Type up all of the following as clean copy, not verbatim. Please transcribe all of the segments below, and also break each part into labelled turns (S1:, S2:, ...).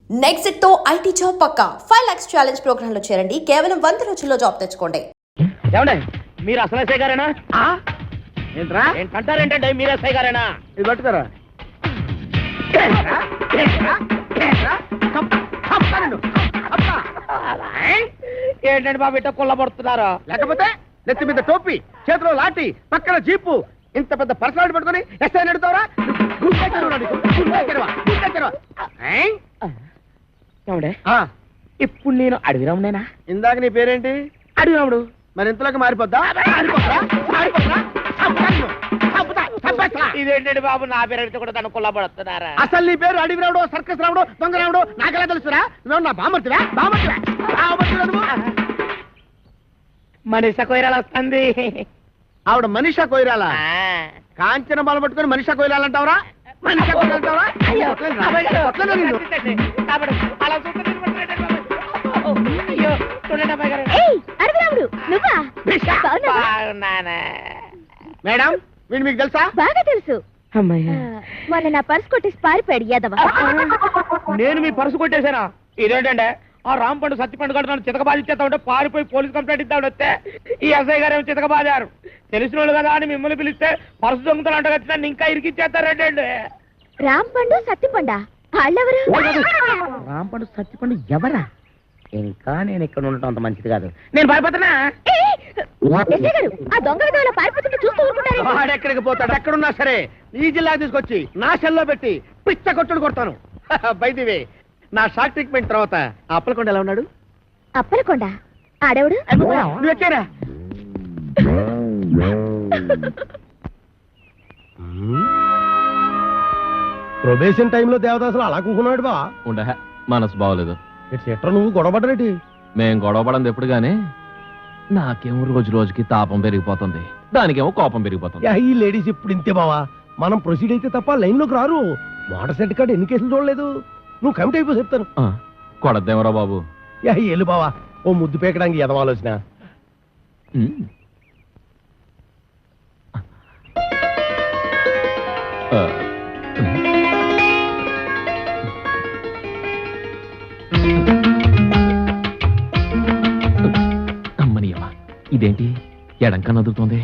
S1: Next తో IT job పక్కా 5 lakhs challenge program లో చేరండి. కేవలం 100 రోజుల్లో జాబ్ తెచ్చుకోండి.
S2: ఏమండి మీరు అసలు ఎస్ఐ గారేనా?
S3: ఏంట్రా
S2: ఏంటంటారేంటండి మీరు ఎస్ఐ గారేనా?
S3: ఇది పట్టుకోరా.
S2: ఏంటండి బాబు ఇట్ట కుళ్ళబడుతున్నారా?
S3: లేకపోతే నెత్తి మీద టోపీ, చేతిలో లాఠీ, పక్కన జీపు, ఇంత పెద్ద పర్సనాలిటీ పట్టుకొని ఎస్ఐ నడుతావరా?
S2: ఏమండే ఇప్పుడు నేను అడవిరామునేనా?
S3: ఇందాక నీ పేరేంటి?
S2: అడవిరాముడు.
S3: మరి ఇంతలోకి మారిపోద్దా?
S2: ఇదేంటండి బాబు నా పేరు అడిగితే కూడా తను కుళ్ళబడుతున్నారా?
S3: అసలు నీ పేరు అడవి రావుడు, సర్కస్ రావుడు, దొంగ రావుడు నాకెలా తెలుసురా? నువ్వు నా బామర్తివా?
S2: మనిషి కొయ్యరాలు వస్తుంది.
S3: ఆవిడ మనిషా కొయ్యరాలా? కాంచన బాల పట్టుకొని మనిషా కొయ్యాలంటావరా? మనిషా కొయ్యాలంటావరా? మేడం వీడు మీకు తెలుసా?
S4: బాగా తెలుసు. మొన్న నా పర్స్ కొట్టేసి పారిపోయాడు యాదవ.
S2: నేను మీ పర్సు కొట్టేశానా? ఇదేంటంటే ఆ రాంపండు సత్తిపండు గడు నన్ను చితక బాధించేస్తా ఉంటే పారిపోయి పోలీస్ కంప్లైంట్ ఇద్దామని వస్తే ఈ ఎస్ఐ గారు ఏమో చితక బాధారు. తెలిసిన వాళ్ళు కదా అని మిమ్మల్ని పిలిస్తే పర్సు దొంగతలు అంట నన్ను ఇంకా ఇరికిచ్చేస్తారంటే.
S4: రాంపండు సత్తిపండా వాళ్ళెవరు?
S2: రాంపండు సత్తిపండు ఎవరా? ఇంకా నేను ఇక్కడ ఉండటం అంత మంచిది కాదు. నేను భయపడుతున్నా.
S4: ఆ దొంగ విధాలు పారిపోతుంటే చూస్తూ ఊరుకుంటారు.
S3: వాడెక్కడికి పోతాడు? ఎక్కడున్నా సరే ఈ జిల్లా తీసుకొచ్చి నా సెల్లో పెట్టి పిచ్చ కొట్టుడు కొడతాను. బైదివే నా షాక్ ట్రీట్మెంట్ తర్వాత అప్పలకొండ ఎలా ఉన్నాడు?
S4: అప్పలకొండ ఆడవుడు
S3: నువ్వు ఎక్కారా?
S5: ప్రొబేషన్ టైంలో దేవదాసులు అలా కూకున్నాడు బా.
S6: ఉండ మనసు బాగోలేదు.
S5: ఎట్రా నువ్వు గొడవపడరేటి?
S6: మేం గొడవపడింది ఎప్పుడు గానీ నాకేమో రోజు రోజుకి తాపం పెరిగిపోతుంది, దానికేమో కోపం పెరిగిపోతుంది.
S5: ఈ లేడీస్ ఇప్పుడు ఇంతే బావా. మనం ప్రొసీడ్ అయితే తప్ప లైన్ లోకి రారు. మోటార్ సెట్ కార్డు ఎన్ని కేసులు చూడలేదు. నువ్వు కమిట్ అయిపో చెప్తాను.
S6: కొడద్దేమరా బాబు.
S5: ఎల్లు బావా, ఓ ముద్దు పేకడానికి ఎదవాలోచన.
S6: అమ్మనియమ్మా, ఇదేంటి ఎడంకా నదులుతోంది?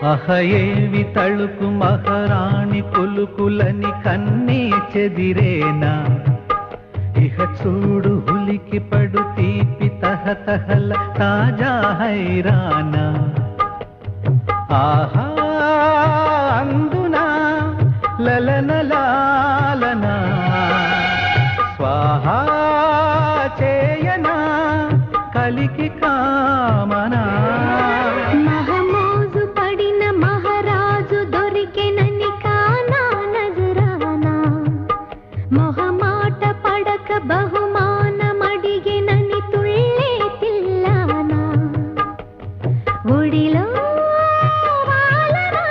S7: అహయేవి తళుకు మహారాణి పులుకులని కన్నే చెదిరేనా? ఇహ చూడు హులికి పడు తీపి తహతహల తాజా హైరానా. ఆహా అందునా లలనలాలనా స్వాహా చేయనా కలికి కామనా.
S4: బహుమానమడిగినని తుళ్ళే తిల్లానా. ఒడిలో వాలనా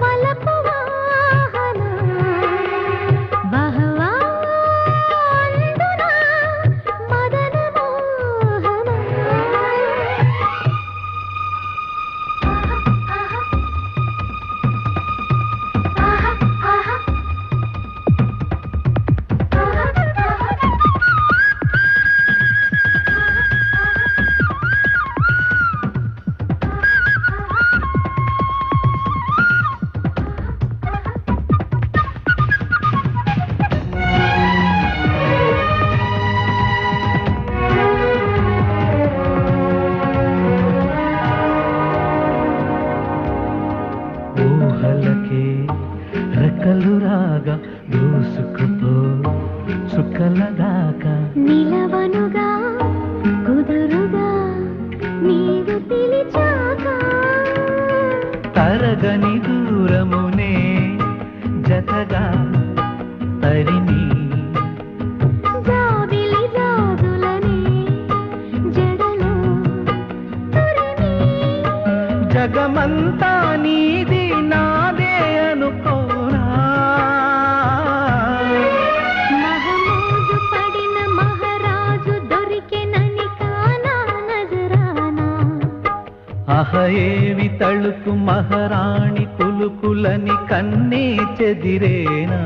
S4: వలపు వాహనా. బహవా అందునా
S7: చుక్కలు రాగా దూసుకుపో చుక్కల దాకా
S4: నిలవనుగా కుదురుగా నీవు పిలిచాక
S7: తరగని దూరమునే జతగా తరిని
S4: జాబిలి జాజులని జడలో తరిమి
S7: జగమంతా నీది నాదే అనుకోనా
S4: మహమూజు పడిన మహారాజు దొరికెనని కానా నజరానా
S7: అహయేవి తళుకు మహారాణి కులుకులని కన్నే చెదిరేనా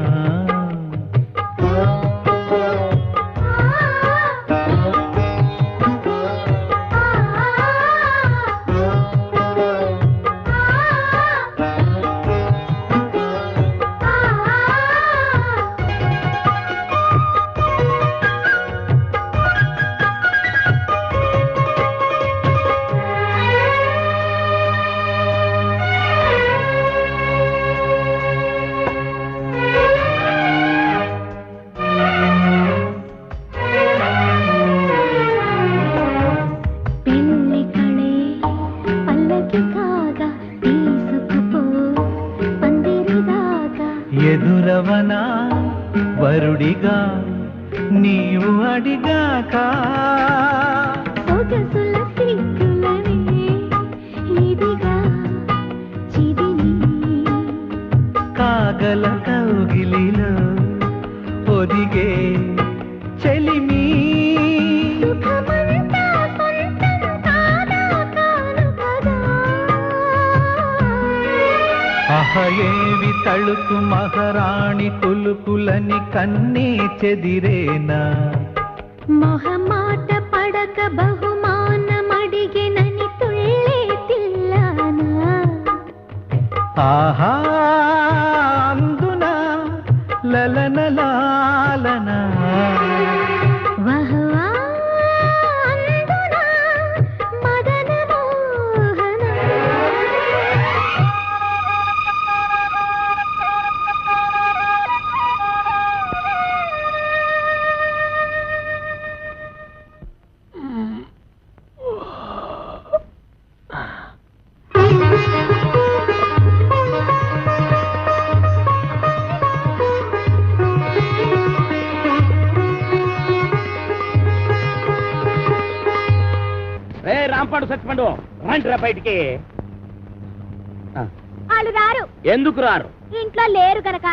S4: పెళ్లి కళే పల్లకి కాగా తీసుకుపో పందిరిదాకా
S7: ఎదురవనా వరుడిగా నీవు అడిగాక
S4: సొగసుల సిగ్గులని ఇదిగా చిదిమి
S7: కాగల కౌగిలిలో ఒదిగే చెలిమి
S4: సుఖమంతా సొంతం కాదా కాను కదా
S7: అహయేవి తళుకు మహారాణి కులుకులని కన్నే చెదిరేనా
S4: మొహమాట పడక బహుమానమడిగెనని తుళ్ళే తిల్లానా
S7: ఆహా అందున లలన లాలన
S4: వహవా అందునా మదన మోహన
S2: రే రాంపండు సత్తిపండు రండి రా బయటికి
S4: వాళ్ళు రారు
S2: ఎందుకు రారు?
S4: ఇంట్లో లేరు గనక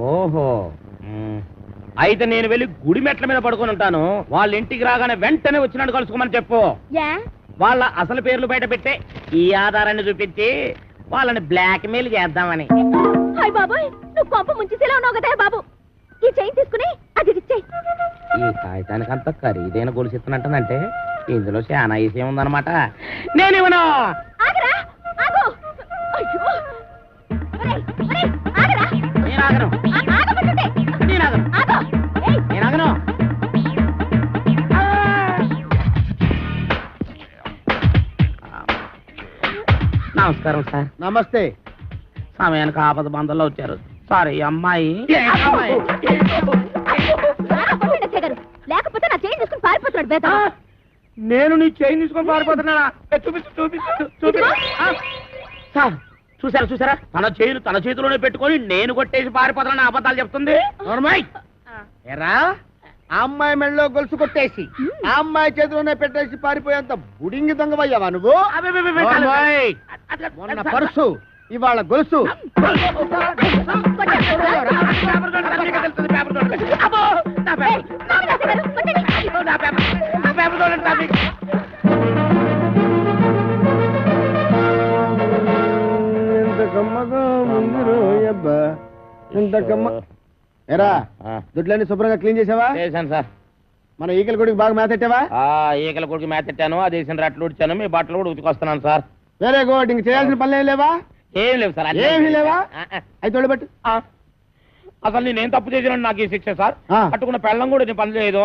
S2: ఓహో అయితే నేను వెళ్ళి గుడి మెట్ల మీద పడుకొని ఉంటాను. వాళ్ళ ఇంటికి రాగానే వెంటనే వచ్చినట్టు కలుసుకోమని చెప్పు.
S4: యా
S2: వాళ్ళ అసలు పేర్లు బయట పెట్టే ఈ ఆధారాన్ని చూపించి వాళ్ళని బ్లాక్ మెయిల్ చేద్దామని.
S4: హాయ్ బాబోయ్ నువ్వు కొంప ముంచిసేలా ఉన్నావు కదా బాబు ఈ చైన్ తీసుకుని అది ఇచ్చేయ్
S2: ఈ కాగితానికి అంత ఖరీదైన గొలుసు ఇస్తున్నట్టంటే ఇందులో చాలా విషయం ఉందన్నమాట. నేనేమన్నా
S4: ఆగరా ఆగు అయ్యో ఒరేయ్ ఒరేయ్ ఆగరా
S2: నేను ఆగను,
S4: ఆగమంటుంటే
S2: నేను ఆగను,
S4: ఆగు ఏయ్
S2: నేను ఆగను. నమస్కారం సార్.
S3: నమస్తే.
S2: సమయానికి ఆపద బంధంలో వచ్చారు. సారీ అమ్మాయి
S4: లేకపోతే నా చైన్ తీసుకుని పారిపోతున్నాడు బేట
S2: నేను నీ చైన్ తీసుకొని పారిపోతున్నానా? చూపించు చూపించు చూపించు. సార్ చూసారా చూసారా, తన చేతిలోనే పెట్టుకొని నేను కొట్టేసి పారిపోతానని అబద్ధాలు చెప్తుంది.
S3: నోర్మయ్. ఎరా ఆ అమ్మాయి మెళ్ళలో గొలుసు కొట్టేసి ఆ అమ్మాయి చేతిలోనే పెట్టేసి పారిపోయేంత బుడింగి దొంగవయ్యావా నువ్వు? నోర్మయ్. మొన్న పర్సు ఇవాళ గొలుసు. ఎరా దుడ్లన్నీ శుభ్రంగా క్లీన్ చేసావా?
S2: చేశాను సార్.
S3: మన ఈకల గుడికి బాగా మేతెట్టావా?
S2: ఈకల కొడుకు మేతెట్టాను, ఆ దేశం రట్లు ఉడిచాను, మీ బట్టలు కూడా ఉతికొస్తున్నాను సార్.
S3: Very good. ఇంక చేయాల్సిన పనులు ఏం లేవా?
S2: ఏం లేవు సార్.
S3: ఏమీ లేవా? అయితే తోడబెట్టు.
S2: అసలు నేనేం తప్పు చేసిన నాకు ఈ శిక్ష సార్?
S3: ఆ.
S2: పట్టుకున్న పెళ్ళం కూడా నేను పని చేయదు.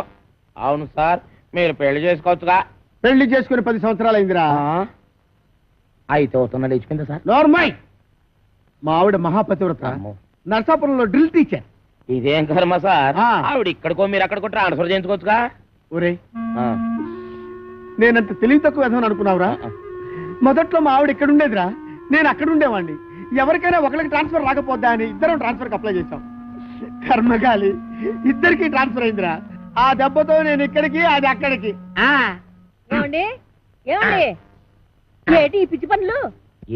S2: అవును సార్, మీరు పెళ్లి చేసుకోవచ్చుగా.
S3: పెళ్లి చేసుకుని 10 సంవత్సరాలు అయిందిరా.
S2: అయితే అవుతున్నా లేచిపోయిందా సార్?
S3: నోర్మయ్. మా ఆవిడ మహాపతివ్రత.
S2: అమ్మో.
S3: నర్సాపురంలో డ్రిల్ టీచర్.
S2: ఇదేం కర్మ సార్,
S3: ఆ.
S2: ఆవిడ ఇక్కడికో మీరు అక్కడికో ట్రాన్స్ఫర్ చేయించుకోవచ్చుగా.
S3: ఒరే
S2: ఆ.
S3: నేనంత తెలివి తక్కువ విధమని అనుకున్నావురా? మొదట్లో మా ఆవిడ ఇక్కడ ఉండేదిరా, నేను అక్కడ ఉండేవాడిని. ఎవరికైనా ఒకరికి ట్రాన్స్ఫర్ రాకపోద్దా అని ఇద్దరం ట్రాన్స్ఫర్కి అప్లై చేశాం. కర్మగాలి ఇద్దరికి ట్రాన్స్ఫర్ అయిందిరా. ఆ దెబ్బతో నేను ఇక్కడికి, అది అక్కడికి.
S4: ఏమండి ఏమండి ఏటి ఈ పిచ్చి పనులు?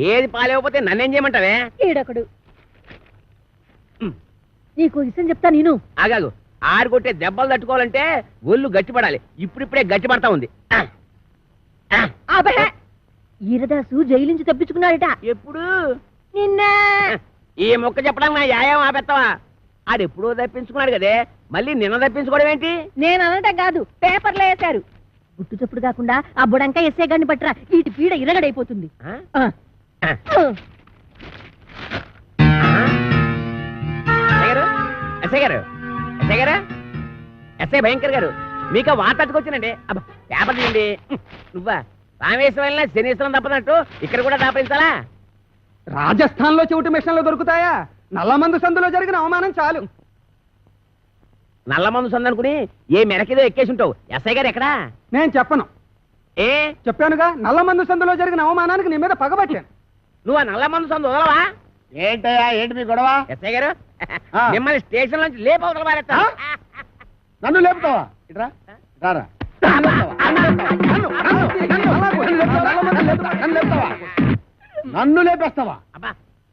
S2: ఏది పాలేకపోతే నన్నేం చేయమంటావే?
S4: ఈడొకడు. నీకు విషయం చెప్తా నేను.
S2: ఆగాగు, ఆరు కొట్టే దెబ్బలు తట్టుకోవాలంటే ఒళ్ళు గట్టిపడాలి. ఇప్పుడిప్పుడే గట్టి పడతా ఉంది.
S4: ఆపే! ఈరదాసు జైలు నుంచి తప్పించుకున్నాడట.
S2: ఎప్పుడు?
S4: నిన్న.
S2: ఈ మొక్క చెప్పడానికి నా యాయం ఆపెత్తావా? ఆడెప్పుడో తప్పించుకున్నాడు కదే, మళ్ళీ నిన్న తప్పించుకోవడం ఏంటి?
S4: నేను అనటం కాదు, పేపర్లో వేశారు. గుట్టు చప్పుడు కాకుండా ఆ బుడంకా ఎస్ఏ గారిని పట్టరా, వీటి పీడ ఇరగడైపోతుంది.
S2: ఆ?
S4: ఆ.
S2: ఎస్ఐ గారు, ఎస్ఐ గారు, ఎస్ఐ భయంకర్ గారు, మీకు వార్త తట్టుకొచ్చానండి. అబ్బా, పేపర్ తీయండి. నువ్వా రామేశ్వరం వెళ్ళినా శనీశ్వరం తప్పనట్టు ఇక్కడ కూడా దాపించాలా?
S7: రాజస్థాన్ లో చెవిటి మిషన్లు దొరుకుతాయా? నల్లమందు సందులో జరిగిన అవమానం చాలు.
S2: నల్ల మందు సందనుకుని ఏ మెరకేదో ఎక్కేసి ఉంటావు. ఎస్ఐ గారు ఎక్కడా?
S7: నేను చెప్పను.
S2: ఏ
S7: చెప్పానుగా, నల్లమందు సందులో జరిగిన అవమానానికి నీ మీద పగబట్టాను.
S2: నువ్వు ఆ నల్ల మందు సందు వదలవా?
S3: ఏంటయ్యా, ఏంటి మీ గొడవ?
S2: ఎస్ఐ గారు,
S3: ఆ.
S2: మిమ్మల్ని స్టేషన్ నుంచి లేపవతల పారేస్తా.
S3: నన్ను లేపుతావా? ఇట్రా రారా. నన్ను లేపేస్తావా?
S2: అబ్బా,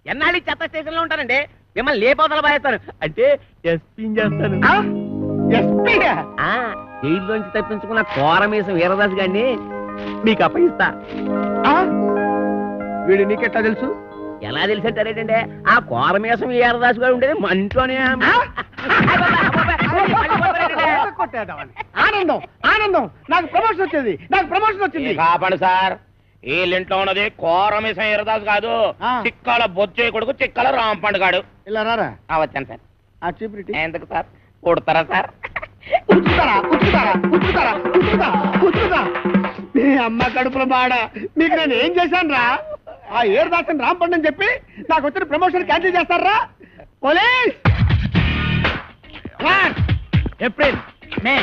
S2: ఎన్నాళ్ళు ఈ చెత్త స్టేషన్ లో ఉంటానండి, మిమ్మల్ని లేపవతల పారేస్తాను. అంటే ఎస్పీ చేస్తాను.
S3: ఎస్పీగా?
S2: జైల్లోంచి తప్పించుకున్న కోరమేసం వీరదాస్ గారిని మీకు అప్పగిస్తా.
S3: వీడు నీకెట్టా తెలుసు?
S2: ఎలా తెలిసంటారేటంటే, ఆ కోరమేసం వీరదాస్ గారు ఉండేది మా ఇంట్లోనే.
S3: ఆనందం ఆనందం, నాకు ప్రమోషన్ వచ్చింది, నాకు ప్రమోషన్ వచ్చింది.
S2: కాపాడు సార్, వీళ్ళింట్లో ఉన్నది కోరమేసం వీరదాస్ కాదు,
S3: ఆ.
S2: చిక్కాల బొచ్చే కొడుకు చిక్కాల రాంపండు గాడు.
S3: ఇలా రారా.
S2: వచ్చాను సార్.
S3: ఆ చీపురిటి
S2: ఎందుకు సార్? కొడతారా సార్?
S3: ఉతుకుతారా ఉతుకుతారా ఉతుకుతారా ఉతుకుతా ఉతుకుతా. మీ అమ్మ కడుపుల బాడ, మీకు నేను ఏం చేశాను రా? ఆ ఏరుదాసన్ రాంపండు అని చెప్పి నాకు వచ్చిన ప్రమోషన్ క్యాన్సిల్ చేస్తారా? పోలీస్!
S2: ఏప్రిల్, మే,